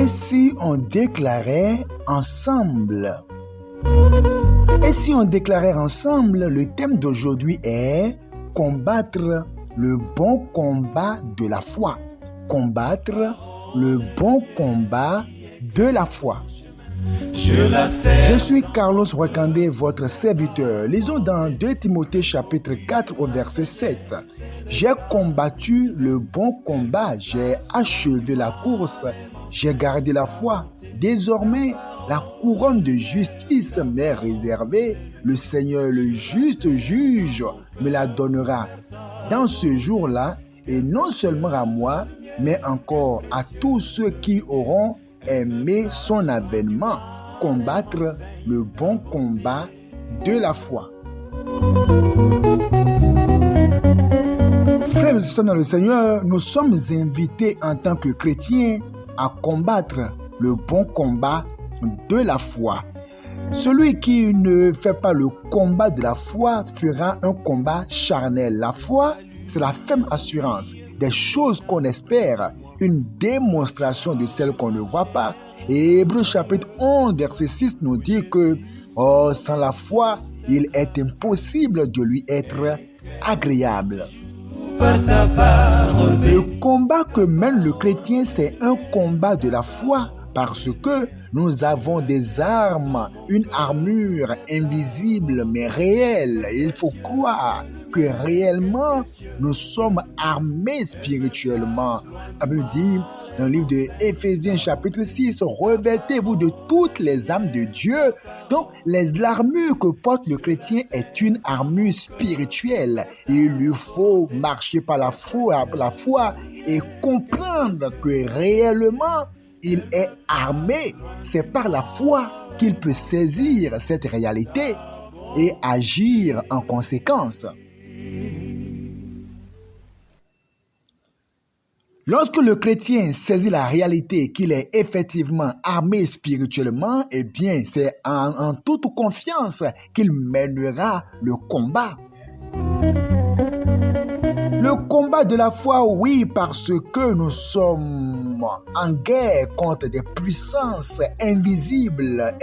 Et si on déclarait ensemble? Et si on déclarait ensemble, le thème d'aujourd'hui est combattre le bon combat de la foi. Combattre le bon combat de la foi. Je suis Carlos Wakandé, votre serviteur. Lisons dans 2 Timothée chapitre 4 au verset 7. J'ai combattu le bon combat, j'ai achevé la course, j'ai gardé la foi. Désormais, la couronne de justice m'est réservée. Le Seigneur, le juste juge, me la donnera dans ce jour-là, et non seulement à moi, mais encore à tous ceux qui auront aimé son avènement. Combattre le bon combat de la foi. Frères et sœurs dans le Seigneur, nous sommes invités en tant que chrétiens à combattre le bon combat de la foi. Celui qui ne fait pas le combat de la foi fera un combat charnel. La foi, c'est la ferme assurance des choses qu'on espère, une démonstration de celles qu'on ne voit pas. Et Hébreux chapitre 11, verset 6 nous dit que sans la foi, il est impossible de lui être agréable. Le combat que mène le chrétien, c'est un combat de la foi parce que nous avons des armes, une armure invisible mais réelle. Il faut croire que réellement nous sommes armés spirituellement. La Bible dit dans le livre de Éphésiens chapitre 6, revêtez-vous de toutes les armes de Dieu. Donc l'armure que porte le chrétien est une armure spirituelle. Il lui faut marcher par la foi et comprendre que réellement il est armé. C'est par la foi qu'il peut saisir cette réalité et agir en conséquence. Lorsque le chrétien saisit la réalité qu'il est effectivement armé spirituellement, eh bien, c'est en toute confiance qu'il mènera le combat. Le combat de la foi, oui, parce que nous sommes en guerre contre des puissances invisibles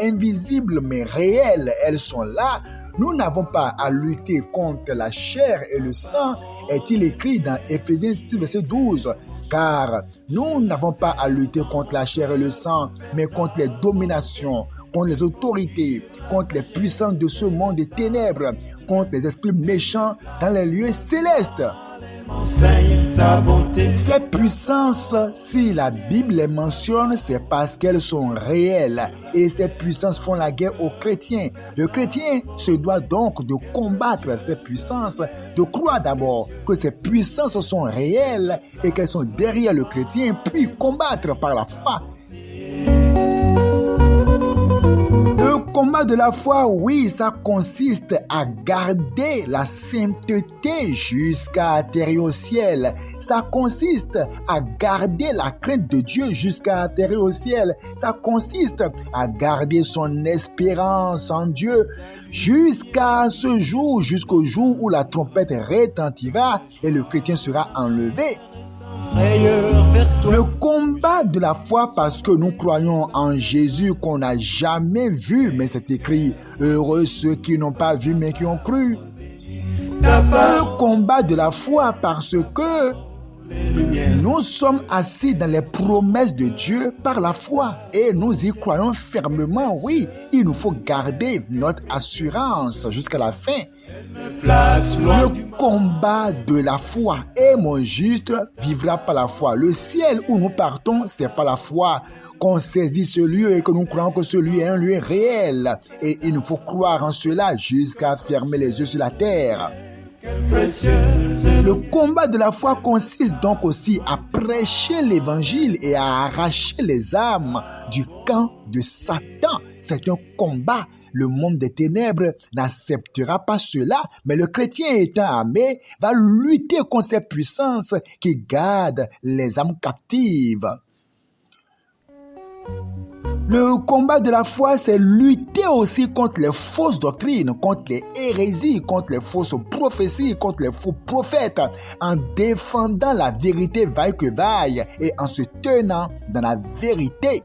mais réelles. Elles sont là. Nous n'avons pas à lutter contre la chair et le sang, est-il écrit dans Éphésiens 6, verset 12. Car nous n'avons pas à lutter contre la chair et le sang, mais contre les dominations, contre les autorités, contre les puissances de ce monde des ténèbres, contre les esprits méchants dans les lieux célestes. Ces puissances, si la Bible les mentionne, c'est parce qu'elles sont réelles. Et ces puissances font la guerre aux chrétiens. Le chrétien se doit donc de combattre ces puissances, de croire d'abord que ces puissances sont réelles et qu'elles sont derrière le chrétien, puis combattre par la foi. Le combat de la foi, oui, ça consiste à garder la sainteté jusqu'à atterrir au ciel. Ça consiste à garder la crainte de Dieu jusqu'à atterrir au ciel. Ça consiste à garder son espérance en Dieu jusqu'à ce jour, jusqu'au jour où la trompette retentira et le chrétien sera enlevé. Le combat de la foi parce que nous croyons en Jésus qu'on n'a jamais vu, mais c'est écrit « Heureux ceux qui n'ont pas vu mais qui ont cru ». Le combat de la foi parce que nous sommes assis dans les promesses de Dieu par la foi et nous y croyons fermement. Oui, il nous faut garder notre assurance jusqu'à la fin. Le combat de la foi. Et mon juste vivra par la foi. Le ciel où nous partons, c'est par la foi qu'on saisit ce lieu et que nous croyons que ce lieu est un lieu réel. Et il nous faut croire en cela jusqu'à fermer les yeux sur la terre. Le combat de la foi consiste donc aussi à prêcher l'évangile et à arracher les âmes du camp de Satan. C'est un combat. Le monde des ténèbres n'acceptera pas cela, mais le chrétien étant armé va lutter contre ces puissances qui gardent les âmes captives. Le combat de la foi, c'est lutter aussi contre les fausses doctrines, contre les hérésies, contre les fausses prophéties, contre les faux prophètes, en défendant la vérité vaille que vaille et en se tenant dans la vérité.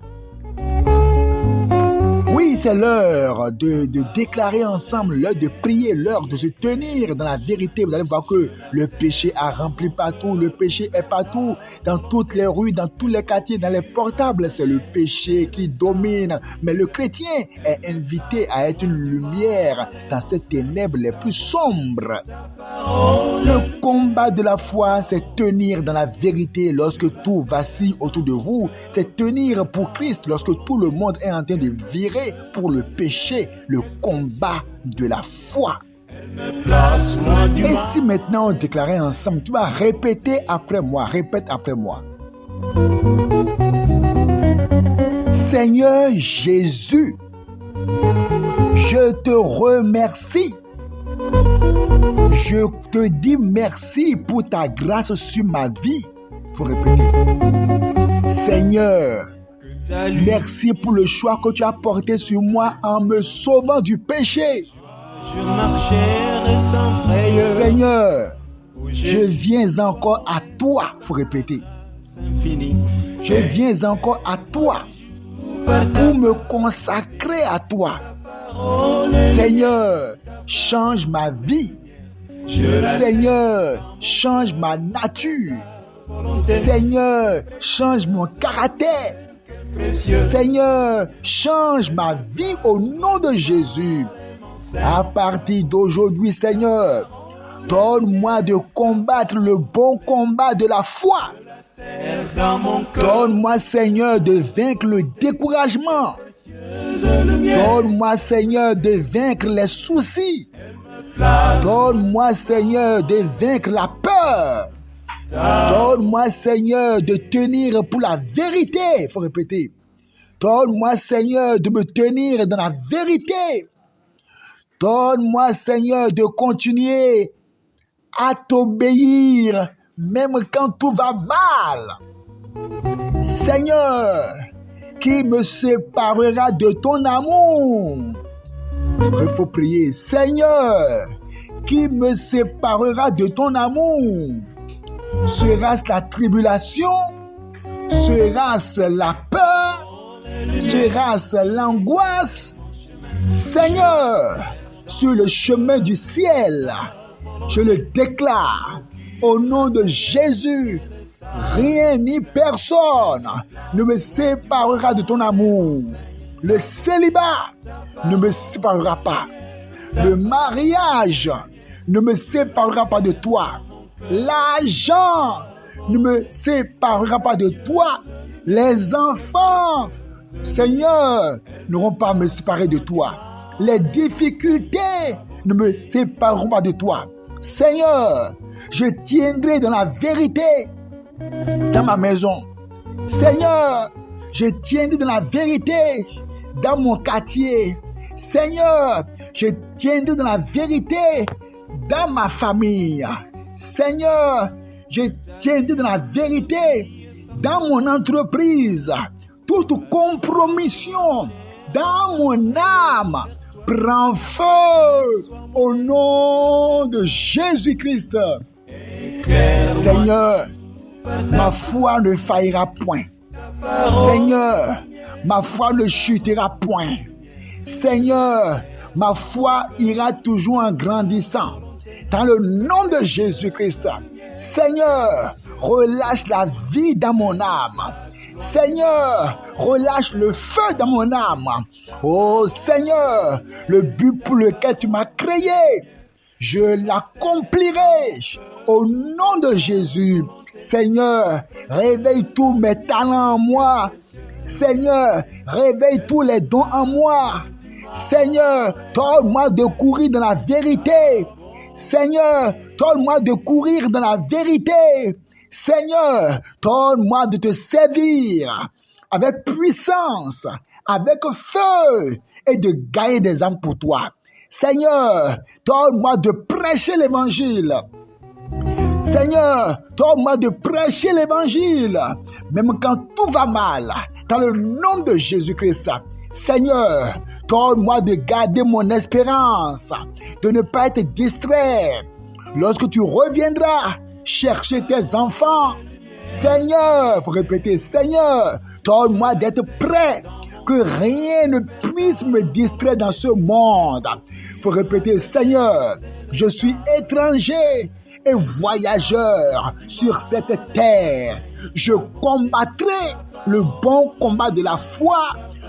Oui, c'est l'heure de déclarer ensemble, l'heure de prier, l'heure de se tenir dans la vérité. Vous allez voir que le péché a rempli partout, le péché est partout, dans toutes les rues, dans tous les quartiers, dans les portables. C'est le péché qui domine. Mais le chrétien est invité à être une lumière dans ces ténèbres les plus sombres. Le combat de la foi, c'est tenir dans la vérité lorsque tout vacille autour de vous. C'est tenir pour Christ lorsque tout le monde est en train de virer pour le péché, le combat de la foi. Et si maintenant on déclarait ensemble, tu vas répéter après moi, répète après moi. Seigneur Jésus, je te remercie. Je te dis merci pour ta grâce sur ma vie. Il faut répéter. Seigneur, merci pour le choix que tu as porté sur moi en me sauvant du péché. Seigneur, je viens encore à toi. Il faut répéter. Je viens encore à toi pour me consacrer à toi. Seigneur, change ma vie. Seigneur, change ma nature. Seigneur, change mon caractère. Seigneur, change ma vie au nom de Jésus. À partir d'aujourd'hui, Seigneur, donne-moi de combattre le bon combat de la foi. Donne-moi, Seigneur, de vaincre le découragement. Donne-moi, Seigneur, de vaincre les soucis. Donne-moi, Seigneur, de vaincre la peur. Donne-moi, Seigneur, de tenir pour la vérité. Il faut répéter. Donne-moi, Seigneur, de me tenir dans la vérité. Donne-moi, Seigneur, de continuer à t'obéir, même quand tout va mal. Seigneur, qui me séparera de ton amour? Il faut prier. Seigneur, qui me séparera de ton amour? Sera-ce la tribulation? Sera-ce la peur? Sera-ce l'angoisse? Seigneur, sur le chemin du ciel, je le déclare au nom de Jésus, rien ni personne ne me séparera de ton amour. Le célibat ne me séparera pas. Le mariage ne me séparera pas de toi. L'argent ne me séparera pas de toi. Les enfants, Seigneur, n'auront pas à me séparer de toi. Les difficultés ne me sépareront pas de toi. Seigneur, je tiendrai dans la vérité dans ma maison. Seigneur, je tiendrai dans la vérité dans mon quartier. Seigneur, je tiendrai dans la vérité dans ma famille. Seigneur, je tiendrai dans la vérité dans mon entreprise. Toute compromission dans mon âme prend feu au nom de Jésus-Christ. Seigneur, ma foi ne faillira point. Seigneur, ma foi ne chutera point. Seigneur, ma foi ira toujours en grandissant. Dans le nom de Jésus-Christ, Seigneur, relâche la vie dans mon âme. Seigneur, relâche le feu dans mon âme. Oh Seigneur, le but pour lequel tu m'as créé, je l'accomplirai au nom de Jésus. Seigneur, réveille tous mes talents en moi. Seigneur, réveille tous les dons en moi. Seigneur, donne-moi de courir dans la vérité. Seigneur, donne-moi de courir dans la vérité. Seigneur, donne-moi de te servir avec puissance, avec feu et de gagner des âmes pour toi. Seigneur, donne-moi de prêcher l'évangile. Seigneur, donne-moi de prêcher l'évangile, même quand tout va mal, dans le nom de Jésus-Christ. Seigneur, donne-moi de garder mon espérance, de ne pas être distrait. Lorsque tu reviendras chercher tes enfants, Seigneur, il faut répéter, Seigneur, donne-moi d'être prêt, que rien ne puisse me distraire dans ce monde. Il faut répéter, Seigneur, je suis étranger et voyageur sur cette terre. Je combattrai le bon combat de la foi.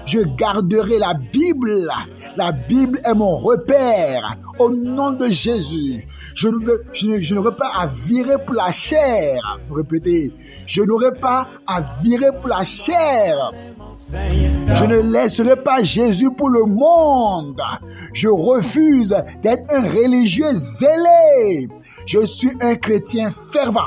Je garderai la Bible. La Bible est mon repère. Au nom de Jésus, je n'aurai pas à virer pour la chair. Vous répétez, je n'aurai pas à virer pour la chair. Je ne laisserai pas Jésus pour le monde. Je refuse d'être un religieux zélé. Je suis un chrétien fervent.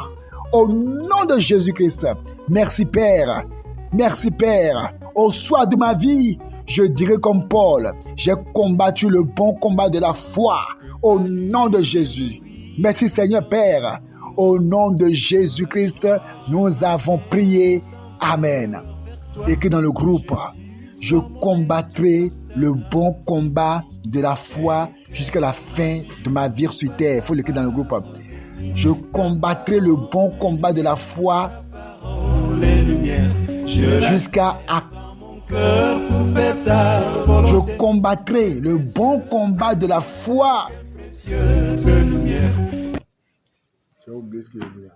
Au nom de Jésus-Christ. Merci Père. Merci Père. Au soir de ma vie, je dirai comme Paul, j'ai combattu le bon combat de la foi. Au nom de Jésus. Merci Seigneur Père. Au nom de Jésus-Christ, nous avons prié. Amen. Écrit dans le groupe, je combattrai le bon combat de la foi jusqu'à la fin de ma vie sur terre. Il faut l'écrire dans le groupe. Je combattrai le bon combat de la foi jusqu'à... Je combattrai le bon combat de la foi. J'ai oublié ce que je voulais.